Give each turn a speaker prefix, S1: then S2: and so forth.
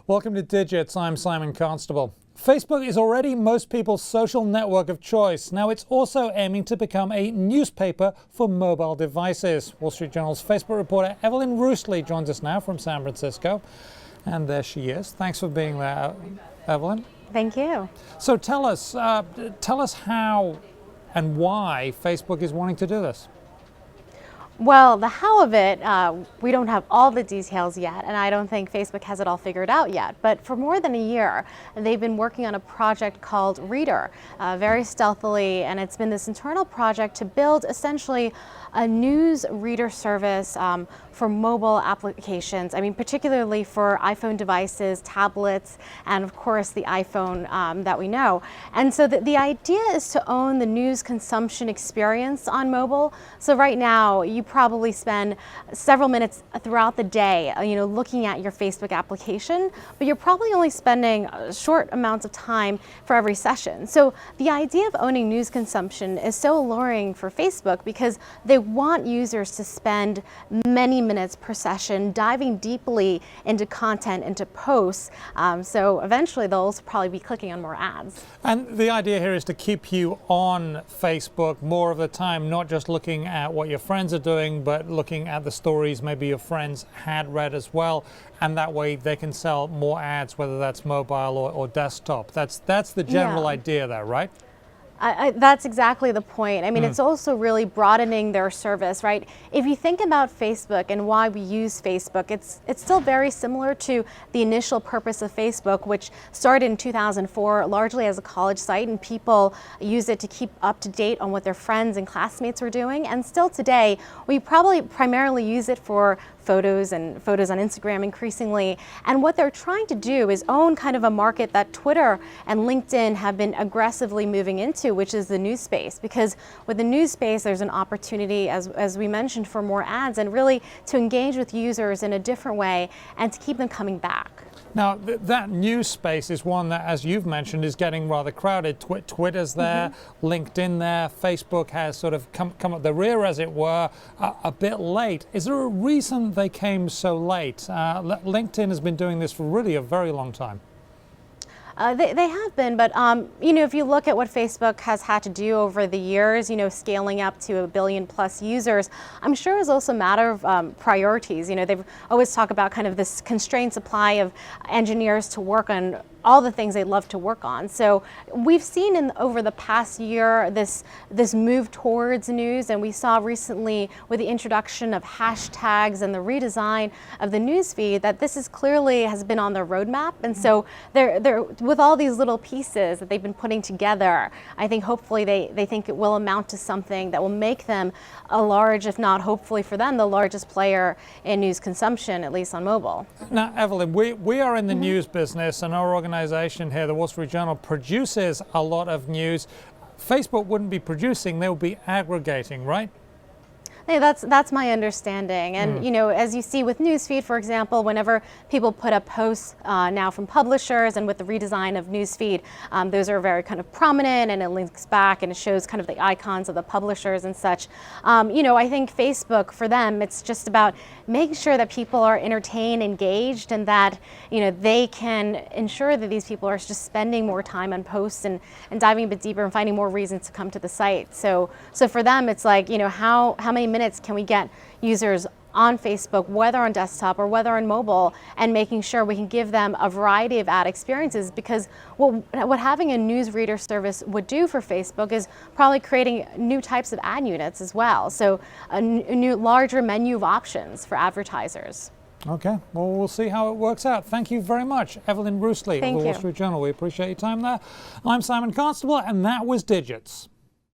S1: Welcome to Digits. I'm Simon Constable. Facebook is already most people's social network of choice. Now it's also aiming to become a newspaper for mobile devices. Wall Street Journal's Facebook reporter Evelyn Roostley joins us now from San Francisco. And there she is. Thanks for being there, Evelyn.
S2: Thank you.
S1: So tell us how and why Facebook is wanting to do this.
S2: Well, the how of it, we don't have all the details yet, and I don't think Facebook has it all figured out yet. But for more than a year, they've been working on a project called Reader, very stealthily, and it's been this internal project to build essentially a news reader service for mobile applications. I mean, particularly for iPhone devices, tablets, and of course the iPhone that we know. And so the idea is to own the news consumption experience on mobile. So right now, you probably spend several minutes throughout the day, looking at your Facebook application, but you're probably only spending short amounts of time for every session. So the idea of owning news consumption is so alluring for Facebook because they want users to spend many minutes per session diving deeply into content, into posts. So eventually they'll also probably be clicking on more ads.
S1: And the idea here is to keep you on Facebook more of the time, not just looking at what your friends are doing, but looking at the stories maybe your friends had read as well. And that way they can sell more ads, whether that's mobile or desktop. That's the general idea there, right?
S2: That's exactly the point. I mean, it's also really broadening their service, right? If you think about Facebook and why we use Facebook, it's still very similar to the initial purpose of Facebook, which started in 2004 largely as a college site, and people use it to keep up to date on what their friends and classmates were doing. And still today, we probably primarily use it for photos on Instagram increasingly. And what they're trying to do is own kind of a market that Twitter and LinkedIn have been aggressively moving into, which is the news space. Because with the news space, there's an opportunity, as we mentioned, for more ads and really to engage with users in a different way and to keep them coming back.
S1: Now, that news space is one that, as you've mentioned, is getting rather crowded. Twitter's there, LinkedIn there, Facebook has sort of come up the rear, as it were, a bit late. Is there a reason they came so late? LinkedIn has been doing this for really a very long time.
S2: They have been, but if you look at what Facebook has had to do over the years, scaling up to 1 billion plus users, I'm sure it's also a matter of priorities. They've always talked about kind of this constrained supply of engineers to work on all the things they love to work on. So we've seen over the past year this move towards news, and we saw recently with the introduction of hashtags and the redesign of the newsfeed that this is clearly has been on their roadmap. And so they're with all these little pieces that they've been putting together, I think hopefully they think it will amount to something that will make them a large, if not hopefully for them, the largest player in news consumption, at least on mobile.
S1: Now, Evelyn, we are in the news business, and our organization here, the Wall Street Journal, produces a lot of news. Facebook wouldn't be producing, they would be aggregating, right?
S2: Yeah, that's my understanding. And as you see with Newsfeed, for example, whenever people put up posts now from publishers, and with the redesign of Newsfeed, those are very kind of prominent, and it links back and it shows kind of the icons of the publishers and such. I think Facebook, for them, it's just about making sure that people are entertained, engaged, and that they can ensure that these people are just spending more time on posts and diving a bit deeper and finding more reasons to come to the site. So for them, it's like, how many minutes can we get users on Facebook, whether on desktop or whether on mobile, and making sure we can give them a variety of ad experiences, because what having a news reader service would do for Facebook is probably creating new types of ad units as well. So a new larger menu of options for advertisers.
S1: Okay, well, we'll see how it works out. Thank you very much, Evelyn Roostley of the Wall Street Journal. We appreciate your time there. I'm Simon Constable, and that was Digits.